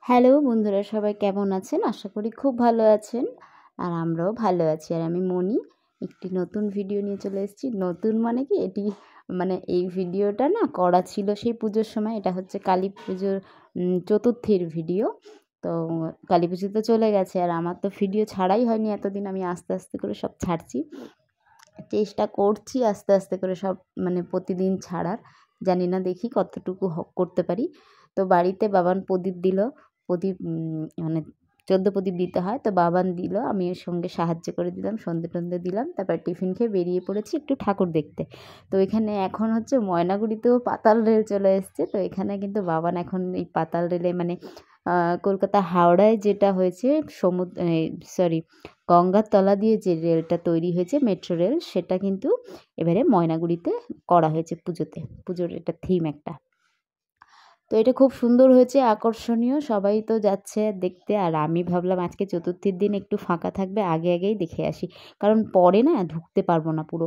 Hello বন্ধুরা, সবাই কেমন আছেন? আশা করি খুব ভালো আছেন। আর আমরাও ভালো আছি। আর আমি মনি একটি নতুন ভিডিও নিয়ে চলে এসেছি। নতুন মানে কি, এটি মানে এই ভিডিওটা না করা ছিল সেই পুজোর সময়। এটা হচ্ছে কালী পুজোর চতুর্থীর ভিডিও। তো কালী পুজো তো চলে গেছে, আর আমার তো ভিডিও ছাড়াই হয়নি এতদিন। আমি আস্তে আস্তে করে সব ছাড়ছি, চেষ্টা করছি আস্তে আস্তে করে সব মানে প্রতিদিন ছাড়ার। জানি না, দেখি কতটুকু করতে পারি। তো বাড়িতে বাবান প্রদীপ দিল। প্রদীপ মানে 14 প্রদীপ দিতে হয়, তো বাবান দিল, আমি এর সঙ্গে সাহায্য করে দিলাম, সন্ধে টন্ধে দিলাম। তারপর টিফিন খেয়ে বেরিয়ে পড়েছি একটু ঠাকুর দেখতে। তো এখানে এখন হচ্ছে ময়নাগুড়িতেও পাতাল রেল চলে এসছে। তো এখানে কিন্তু বাবান এখন এই পাতাল রেলে মানে কলকাতা হাওড়ায় যেটা হয়েছে গঙ্গার তলা দিয়ে যে রেলটা তৈরি হয়েছে মেট্রো রেল, সেটা কিন্তু এবারে ময়নাগুড়িতে করা হয়েছে পুজোর এটা থিম একটা। তো এটা খুব সুন্দর হয়েছে, আকর্ষণীয়, সবাই তো যাচ্ছে দেখতে। আর আমি ভাবলাম আজকে চতুর্থীর দিন একটু ফাঁকা থাকবে, আগেই দেখে আসি, কারণ পরে না ঢুকতে পারবো না পুরো।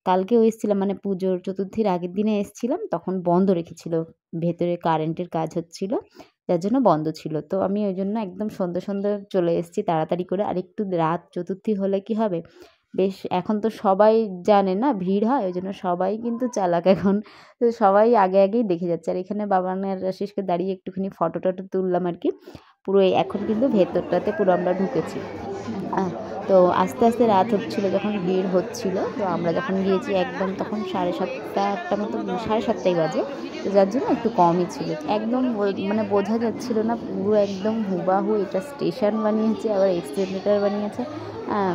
কালকেও এসেছিলাম, মানে পুজোর চতুর্থীর আগের দিনে এসেছিলাম, তখন বন্ধ রেখেছিল, ভেতরে কারেন্টের কাজ হচ্ছিল, যার জন্য বন্ধ ছিল। তো আমি ওই জন্য একদম সন্ধ্যে চলে এসেছি তাড়াতাড়ি করে। আর একটু রাত চতুর্থী হলে কি হবে, বেশ এখন তো সবাই জানে না ভিড় হয়, ওই জন্য সবাই কিন্তু চালাক এখন। তো সবাই আগেই দেখে যাচ্ছে। আর এখানে বাবানের আশিসকে দাঁড়িয়ে একটুখানি ফটো টটো তুললাম আর কি। পুরো এখন কিন্তু ভেতরটাতে পুরো আমরা ঢুকেছি। তো আস্তে আস্তে রাত হচ্ছিলো, যখন ভিড় হচ্ছিলো, তো আমরা যখন গিয়েছি একদম তখন 7:30 8টা মতো, 7:30 বাজে। তো যার জন্য একটু কমই ছিল, একদম মানে বোঝা যাচ্ছিলো না, পুরো একদম হুবাহু এটা স্টেশন বানিয়েছে, আবার এক্সিলেটার বানিয়েছে।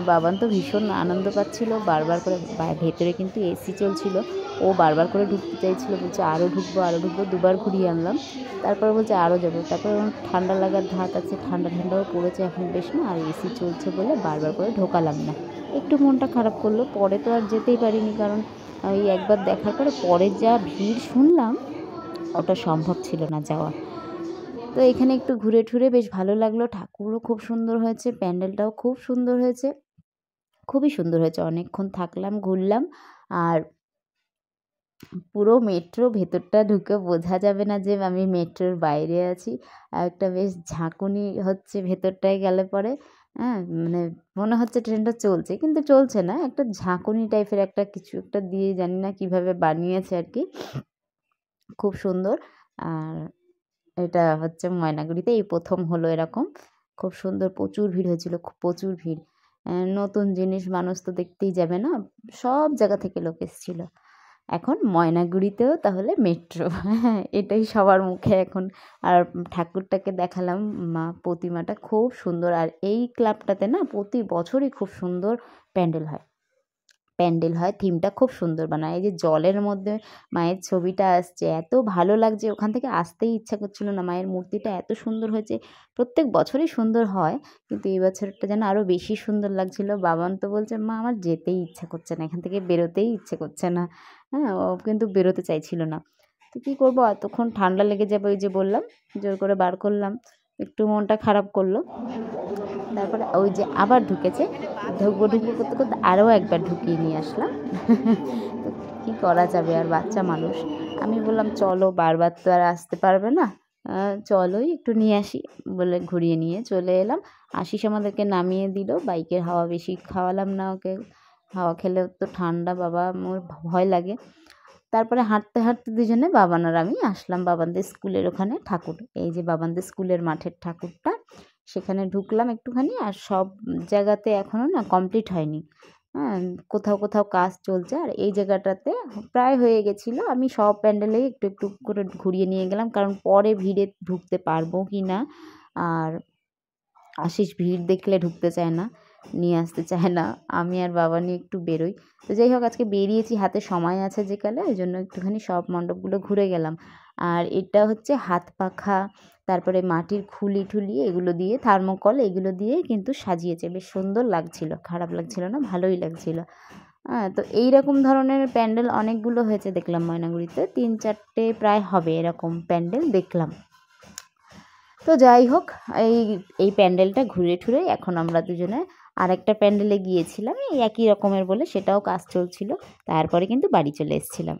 বাবান তো ভীষণ আনন্দ পাচ্ছিলো, বারবার করে ভেতরে কিন্তু এসি চলছিল, ও বারবার করে ঢুকতে চাইছিলো, বলছে আরও ঢুকবো। দুবার ঘুরিয়ে আনলাম, তারপর বলছে আরও যাবো। তারপর ঠান্ডা লাগার ধাত আছে, ঠান্ডাও পড়েছে এখন বেশ না, আর এসি চলছে বলে বারবার করে ঢোকালাম না। একটু মনটা খারাপ করলো, পরে তো আর যেতেই পারিনি, কারণ ওই একবার দেখার পরে যা ভিড় শুনলাম, ওটা সম্ভব ছিল না যাওয়া। তো এখানে একটু ঘুরে ঠুরে বেশ ভালো লাগলো। ঠাকুরও খুব সুন্দর হয়েছে, প্যান্ডেলটাও খুব সুন্দর হয়েছে, খুবই সুন্দর হয়েছে। অনেকক্ষণ থাকলাম, ঘুরলাম। আর পুরো মেট্রো ভেতরটা ঢুকে বোঝা যাবে না যে আমি মেট্রোর বাইরে আছি। আর একটা বেশ ঝাঁকুনি হচ্ছে ভেতরটায় গেলে পরে। মানে মনে হচ্ছে ট্রেনটা চলছে, কিন্তু চলছে না, একটা ঝাঁকুনি টাইপের একটা কিছু একটা দিয়ে, জানি না কীভাবে বানিয়েছে আর কি, খুব সুন্দর। আর এটা হচ্ছে ময়নাগুড়িতে এই প্রথম হলো এরকম, খুব সুন্দর। প্রচুর ভিড় হয়েছিল, প্রচুর ভিড়। নতুন জিনিস মানুষ তো দেখতেই যাবে না, সব জায়গা থেকে লোক এসেছিলো। এখন ময়নাগুড়িতেও তাহলে মেট্রো, হ্যাঁ এটাই সবার মুখে এখন। আর ঠাকুরটাকে দেখালাম, প্রতিমাটা খুব সুন্দর। আর এই ক্লাবটাতে না প্রতি বছরই খুব সুন্দর প্যান্ডেল হয়, থিমটা খুব সুন্দর বানায়। এই যে জলের মধ্যে মায়ের ছবিটা আসছে, এত ভালো লাগছে, ওখান থেকে আসতেই ইচ্ছা করছিল না। মায়ের মূর্তিটা এত সুন্দর হয়েছে, প্রত্যেক বছরই সুন্দর হয়, কিন্তু এই বছরটা যেন আরও বেশি সুন্দর লাগছিল। বাবান তো বলছে মা আমার যেতেই ইচ্ছা করছে না, এখান থেকে বেরোতেই ইচ্ছে করছে না। ও কিন্তু বেরোতে চাইছিল না। তো কী করবো, এতক্ষণ ঠান্ডা লেগে যাবে, ওই যে বললাম, জোর করে বার করলাম, একটু মনটা খারাপ করলো। তারপরে ওই যে আবার ঢুকেছে, ঢুকবো করতে আরও একবার ঢুকিয়ে নিয়ে আসলাম। তো কী করা যাবে, আর বাচ্চা মানুষ। আমি বললাম চলো, বারবার তো আর আসতে পারবে না, চলোই একটু নিয়ে আসি বলে ঘুরিয়ে নিয়ে চলে এলাম। আশিস আমাদেরকে নামিয়ে দিল, বাইকের হাওয়া বেশি খাওয়ালাম না ওকে, হাওয়া খেলেও তো ঠান্ডা, বাবা মোর ভয় লাগে। তারপরে হাঁটতে দুজনে বাবান আর আমি আসলাম বাবানদের স্কুলের ওখানে ঠাকুর, এই যে বাবানদের স্কুলের মাঠের ঠাকুরটা, সেখানে ঢুকলাম একটুখানি। আর সব জায়গাতে এখনও না কমপ্লিট হয়নি, কোথাও কাজ চলছে। আর এই জায়গাটাতে প্রায় হয়ে গেছিলো, আমি সব প্যান্ডেলেই একটু করে ঘুরিয়ে নিয়ে গেলাম, কারণ পরে ভিড়ে ঢুকতে পারবো কি না। আর আশিস ভিড় দেখলে ঢুকতে চায় না, নিয়ে আসতে চায় না, আমি আর বাবা নিয়ে একটু বেরোই। তো যাই হোক, আজকে বেরিয়েছি, হাতে সময় আছে যে কালে, ওই জন্য একটুখানি সব মণ্ডপগুলো ঘুরে গেলাম। আর এটা হচ্ছে হাত পাখা, তারপরে মাটির খুলি ঠুলি এগুলো দিয়ে, থার্মোকল এগুলো দিয়ে কিন্তু সাজিয়েছে, বেশ সুন্দর লাগছিল, খারাপ লাগছিল না, ভালোই লাগছিল। তো এইরকম ধরনের প্যান্ডেল অনেকগুলো হয়েছে দেখলাম ময়নাগুড়িতে, 3-4টে প্রায় হবে এরকম প্যান্ডেল দেখলাম। তো যাই হোক, এই প্যান্ডেলটা ঘুরে ঠুরে এখন আমরা দুজনে আরেকটা প্যান্ডেলে গিয়েছিলাম, এই একই রকমের বলে, সেটাও কাজ চলছিল। তারপরে কিন্তু বাড়ি চলে এসেছিলাম।